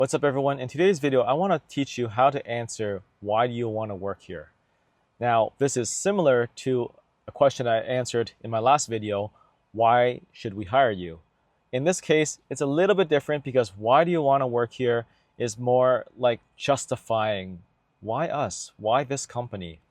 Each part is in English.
What's up everyone? In today's video, I want to teach you how to answer why do you want to work here? Now, this is similar to a question I answered in my last video, why should we hire you? In this case, it's a little bit different because why do you want to work here is more like justifying why us? Why this company?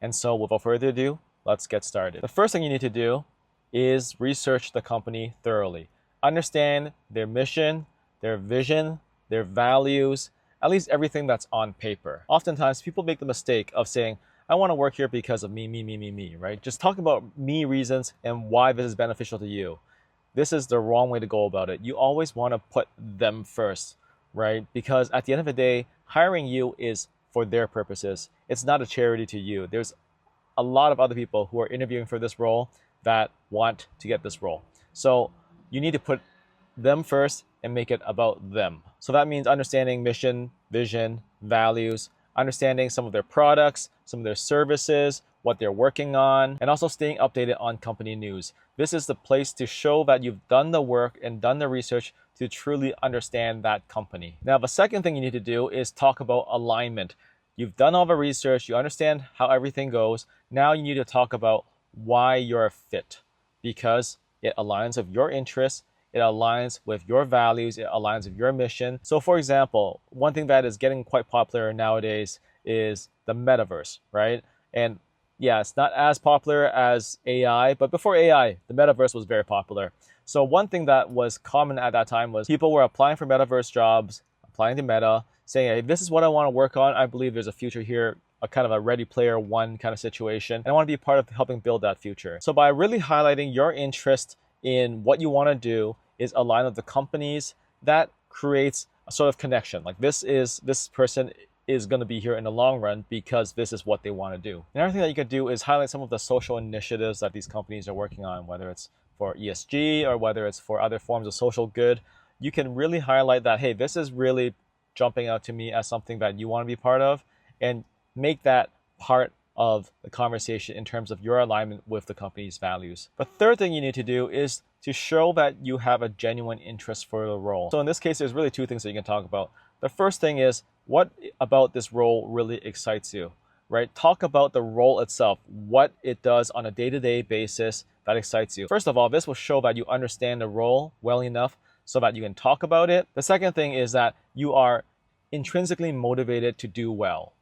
And so without further ado, let's get started. The first thing you need to do is research the company thoroughly. Understand their mission, their vision, their values, at least everything that's on paper. Oftentimes, people make the mistake of saying, I want to work here because of me, right? Just talk about me reasons and why this is beneficial to you. This is the wrong way to go about it. You always want to put them first, right? Because at the end of the day, hiring you is for their purposes. It's not a charity to you. There's a lot of other people who are interviewing for this role that want to get this role. So you need to put them first and make it about them. So that means understanding mission, vision, values, understanding some of their products, some of their services, what they're working on, and also staying updated on company news. This is the place to show that you've done the work and done the research to truly understand that company. Now, the second thing you need to do is talk about alignment. You've done all the research, you understand how everything goes. Now you need to talk about why you're a fit, because it aligns with your interests, it aligns with your values, it aligns with your mission. So for example, one thing that is getting quite popular nowadays is the metaverse, right? And yeah, it's not as popular as AI, but before AI, the metaverse was very popular. So one thing that was common at that time was people were applying for metaverse jobs, applying to Meta, saying, hey, this is what I want to work on. I believe there's a future here, a kind of a Ready Player One kind of situation. And I want to be part of helping build that future. So by really highlighting your interest in what you want to do is align with the companies, that creates a sort of connection. Like this person is going to be here in the long run because this is what they want to do. Another thing that you could do is highlight some of the social initiatives that these companies are working on, whether it's for ESG or whether it's for other forms of social good. You can really highlight that, hey, this is really jumping out to me as something that you want to be part of, and make that part of the conversation in terms of your alignment with the company's values. The third thing you need to do is to show that you have a genuine interest for the role. So in this case, there's really two things that you can talk about. The first thing is, what about this role really excites you, right? Talk about the role itself, what it does on a day-to-day basis that excites you. First of all, this will show that you understand the role well enough so that you can talk about it. The second thing is that you are intrinsically motivated to do well,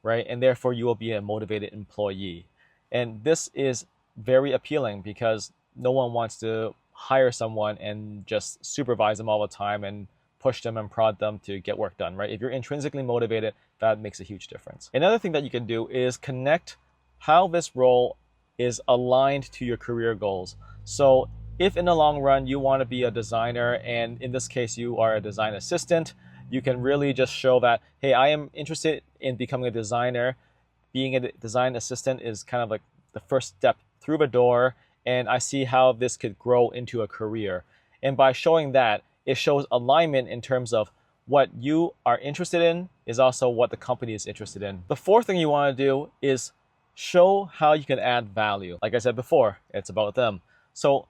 right? And therefore you will be a motivated employee. And this is very appealing because no one wants to hire someone and just supervise them all the time and push them and prod them to get work done, right? If you're intrinsically motivated, that makes a huge difference. Another thing that you can do is connect how this role is aligned to your career goals. So if in the long run you want to be a designer, and in this case you are a design assistant, you can really just show that, hey, I am interested in becoming a designer. Being a design assistant is kind of like the first step through the door, and I see how this could grow into a career. And by showing that, it shows alignment in terms of what you are interested in is also what the company is interested in. The fourth thing you want to do is show how you can add value. Like I said before, it's about them. So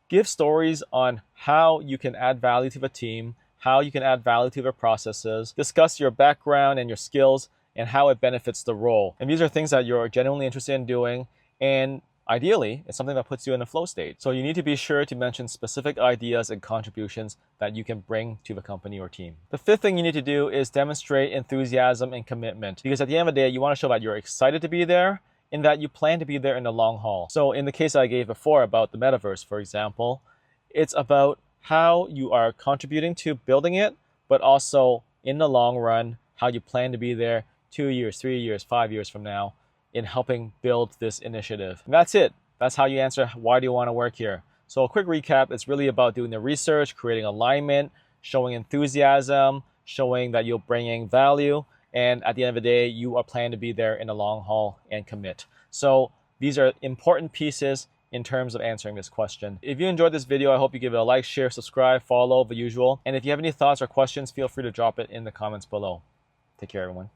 give stories on how you can add value to the team, how you can add value to their processes, discuss your background and your skills and how it benefits the role. And these are things that you're genuinely interested in doing, and ideally, it's something that puts you in a flow state. So you need to be sure to mention specific ideas and contributions that you can bring to the company or team. The fifth thing you need to do is demonstrate enthusiasm and commitment, because at the end of the day, you want to show that you're excited to be there and that you plan to be there in the long haul. So in the case I gave before about the metaverse, for example, it's about how you are contributing to building it, but also in the long run, how you plan to be there 2 years, 3 years, 5 years from now in helping build this initiative. And that's it. That's how you answer, why do you want to work here? So a quick recap, it's really about doing the research, creating alignment, showing enthusiasm, showing that you're bringing value, and at the end of the day, you are planning to be there in the long haul and commit. So these are important pieces in terms of answering this question. If you enjoyed this video, I hope you give it a like, share, subscribe, follow, the usual. And if you have any thoughts or questions, feel free to drop it in the comments below. Take care, everyone.